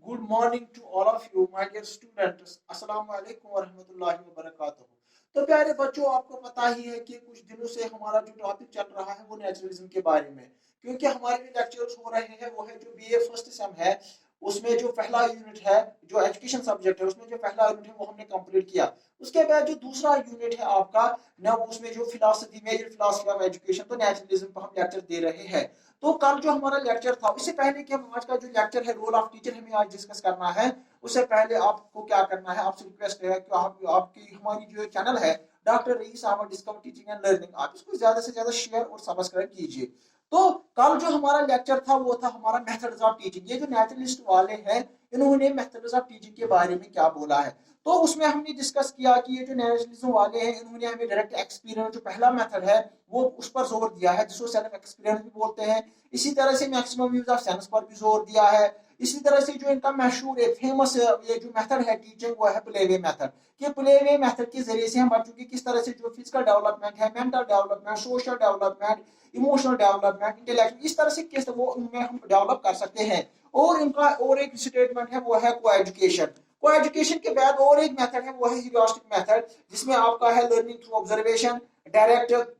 Good morning to all of you, my dear students. अस्सलाम वालेकुम व रहमतुल्लाहि व बरकातहू। तो प्यारे बच्चों, आपको पता ही है कि कुछ दिनों से हमारा जो टॉपिक चल रहा है वो नेचुरलिज्म के बारे में, क्योंकि हमारे जो लेक्चर्स हो रहे हैं वो है जो बीए फर्स्ट सेम है, उसमें जो पहला यूनिट है, जो एजुकेशन सब्जेक्ट है, उसमें जो पहला यूनिट है वो हमने कंप्लीट किया। उसके बाद जो दूसरा यूनिट है आपका ना, उसमें जो philosophy, major philosophy of education, तो नेचुरलिज्म पर हम लेक्चर दे रहे हैं। तो कल जो हमारा लेक्चर था, इससे पहले कि हम आज का जो लेक्चर है रोल ऑफ टीचर हमें आज डिस्कस करना है, उससे पहले आपको क्या करना है, आपसे रिक्वेस्ट है कि आप आपकी हमारी जो चैनल है doctor Raees Ahmad discover teaching and learning, आप इसको ज्यादा से ज्यादा शेयर और सब्सक्राइब कीजिए। तो कल जो हमारा लेक्चर था वो था हमारा मेथड्स ऑफ टीचिंग। ये जो नेचुरलिस्ट वाले हैं इन्होंने मेथड्स ऑफ टीचिंग के बारे में क्या बोला है, तो उसमें हमने डिस्कस किया कि ये जो नेचुरलिज्म वाले हैं इन्होंने हमें डायरेक्ट एक्सपीरियंस जो पहला मेथड है वो उस पर जोर दिया है, जिसको सेल्फ एक्सपीरियंस भी बोलते हैं। इसी तरह से मैक्सिमम यूज ऑफ सेंस पर भी जोर दिया है। इसी तरह से जो इनका मशहूर एक फेमस ये जो मेथड है टीचिंग वो है प्ले वे मेथड। कि प्ले वे मेथड के जरिए से हम बच्चों की किस तरह से जो फिजिकल डेवलपमेंट है, mental development, social development, emotional development, intellectual, इस तरह से किस वो उनमें हम डेवलप कर सकते हैं। और इनका और एक स्टेटमेंट है वो है को एजुकेशन। को एजुकेशन के बाद और एक मेथड है वो है ह्यूरिस्टिक मेथड, जिसमें आपका है लर्निंग थ्रू ऑब्जर्वेशन, डायरेक्ट,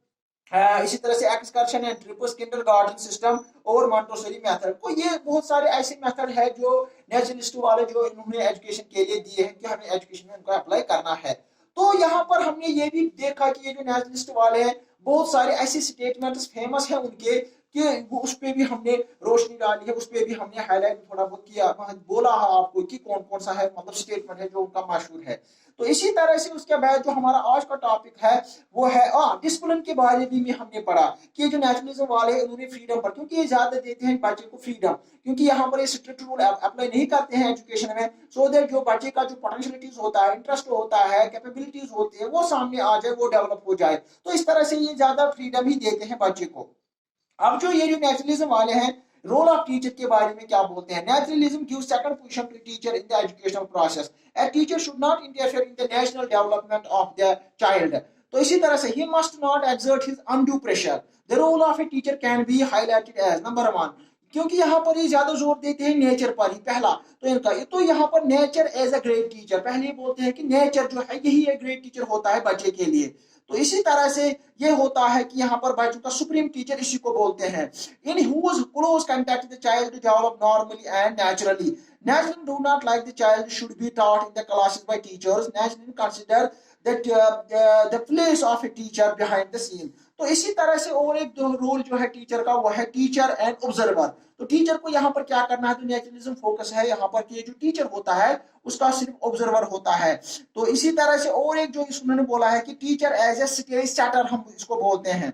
इसी तरह से excursion and trips, kindergarten system और मॉन्टेसरी मेथड। तो ये बहुत सारे ऐसे मेथड है जो नेचुरलिस्ट वाले जो इन्होंने एजुकेशन के लिए दिए हैं कि हमें एजुकेशन में उनको अप्लाई करना है। तो यहाँ पर हमने ये भी देखा कि ये जो नेचुरलिस्ट वाले हैं बहुत सारे ऐसे स्टेटमेंट्स फेमस हैं उनके कि उस पर भी हमने रोशनी डाली है, उस पर भी हमने हाईलाइट थोड़ा बहुत किया, बोला है आपको कि कौन कौन सा है मतलब स्टेटमेंट है जो उनका मशहूर है। तो इसी तरह से उसके बाद जो हमारा आज का टॉपिक है वो है डिसिप्लिन के बारे में भी हमने पढ़ा कि जो नेशनलिज्म वाले हैं उन्होंने फ्रीडम पर, क्योंकि ये ज्यादा देते हैं बच्चे को फ्रीडम, क्योंकि यहाँ पर ये स्ट्रिक्ट रूल अप्लाई नहीं करते हैं एजुकेशन में, सो दैट जो बच्चे का जो पोटेंशियलिटीज होता है, इंटरेस्ट होता है, कैपेबिलिटीज होती है वो सामने आ जाए, वो डेवलप हो जाए। तो इस तरह से ये ज्यादा फ्रीडम ही देते हैं बच्चे को। अब जो ये जो नेचुरलिज्म वाले हैं रोल ऑफ टीचर के बारे में क्या बोलते हैं, naturalism gives second position to teacher in the educational process. A teacher should not interfere in the national development of the child. तो इसी तरह से ही must not exert his undue pressure. The role of a teacher can be highlighted as number one, क्योंकि यहाँ पर ये ज्यादा जोर देते हैं नेचर पर ही पहला। तो इनका तो यहाँ पर nature as a great teacher, पहले बोलते हैं कि नेचर जो है यही एक ग्रेट टीचर होता है बच्चे के लिए। तो इसी तरह से ये होता है कि यहाँ पर बच्चों का सुप्रीम टीचर इसी को बोलते हैं। In whose close contact the child to develop normally and naturally. Naturally do not like the child should be taught in the classes by teachers. Naturally consider that the place of a teacher behind the scene. तो इसी तरह से और एक जो role जो है teacher का वो है टीचर एंड ऑब्जर्वर। तो टीचर को यहाँ पर क्या करना है, तो नेचुरलिज्म फोकस है यहाँ पर कि ये जो टीचर होता है उसका सिर्फ ऑब्जर्वर होता है। तो इसी तरह से और एक जो उन्होंने बोला है कि teacher as a stage setter हम इसको बोलते हैं।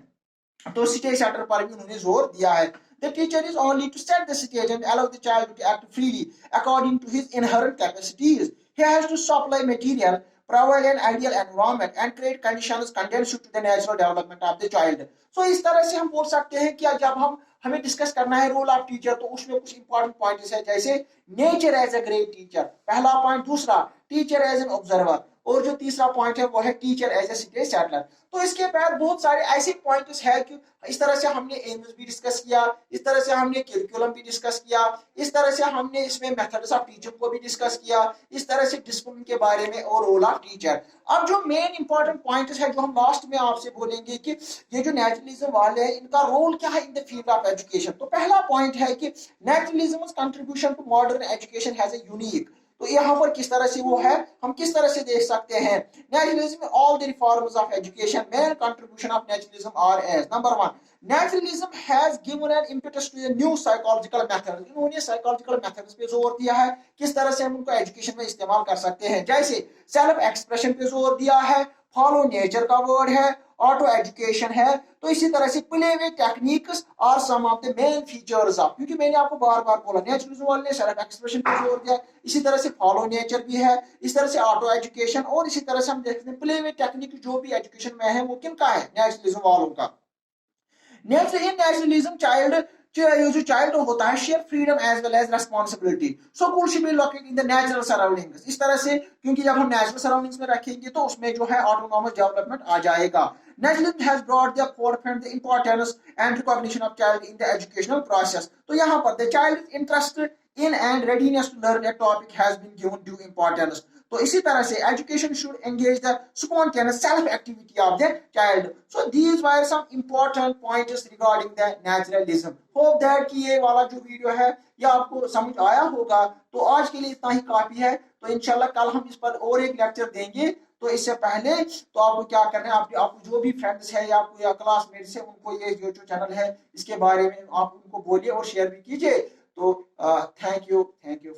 तो स्टेज सेटर पर भी उन्होंने जोर दिया है। The teacher is only to set the stage and allow the child to act freely according to his inherent capacities. He has to supply material, provide an ideal environment, and create conditions conducive to the natural development of the child. So इस तरह से हम बोल सकते हैं कि जब हम हमें डिस्कस करना है रोल ऑफ टीचर, तो उसमें कुछ इंपॉर्टेंट पॉइंट्स है, जैसे nature as a great teacher पहला पॉइंट, दूसरा टीचर एज एन ऑब्जर्वर, और जो तीसरा पॉइंट है वो है teacher as a stage settler. तो इसके बाद बहुत सारे ऐसे पॉइंट्स है कि इस तरह से हमने एम्स भी डिस्कस किया, इस तरह से हमने करिकुलम भी डिस्कस किया, इस तरह से हमने इसमें मेथड्स ऑफ टीचिंग को भी डिस्कस किया, इस तरह से डिसिप्लिन के बारे में और रोल ऑफ टीचर। अब जो मेन इंपॉर्टेंट पॉइंट्स है जो हम लास्ट में आपसे बोलेंगे कि ये जो नेचुरलिज्म वाले हैं इनका रोल क्या है in the field of education. तो पहला पॉइंट है कि naturalism contribution to modern education has a unique. तो यहाँ पर किस तरह से वो है, हम किस तरह से देख सकते हैं, naturalism all the reforms of education main contribution of naturalism are as number one, naturalism has given an impetus to the new psychological methods. इन्होंने साइकोलॉजिकल मेथड्स पे जोर दिया है, किस तरह से हम उनको एजुकेशन में इस्तेमाल कर सकते हैं, जैसे सेल्फ एक्सप्रेशन पे जोर दिया है, फॉलो नेचर का वर्ड है, ऑटो एजुकेशन है। तो इसी तरह से play way techniques are some of the main features of, क्योंकि मैंने आपको बार बार बोला नेचुरलिज्म वाले ने सेल्फ एक्सप्रेशन पर जोर दिया, इसी तरह से फॉलो नेचर भी है, इस तरह से ऑटो एजुकेशन, और इसी तरह से हम देखते हैं प्ले वे टेक्निक जो भी एजुकेशन में है वो किनका है, नेचुरलिज्म वालों का। नेचुरलिज्म चाइल्ड जो चाइल्ड होता है share freedom as well as responsibility, so could should be located in the natural surroundings. इस तरह से क्योंकि जब हम नेचुरल सराउंडिंग्स में रखेंगे तो उसमें जो है ऑटोनॉमस डेवलपमेंट आ जाएगा। Naturalism has brought the forefront the importance and recognition of child in the educational process। तो यहाँ पर the child interest in and readiness to learn a topic has been given due importance. तो इसी तरह से education should engage the spontaneous self activity of the child. So these were some important pointers regarding the naturalism. Hope that कि ये वाला जो video है ये आपको समझ आया होगा। तो आज के लिए इतना ही काफी है। तो इंशाल्लाह कल हम इस पर और एक लेक्चर देंगे। तो इससे पहले तो आपको क्या करना है, आपको जो भी फ्रेंड्स है या आपको या क्लासमेट्स है उनको ये जो चैनल है इसके बारे में आप उनको बोलिए और शेयर भी कीजिए। तो थैंक यू।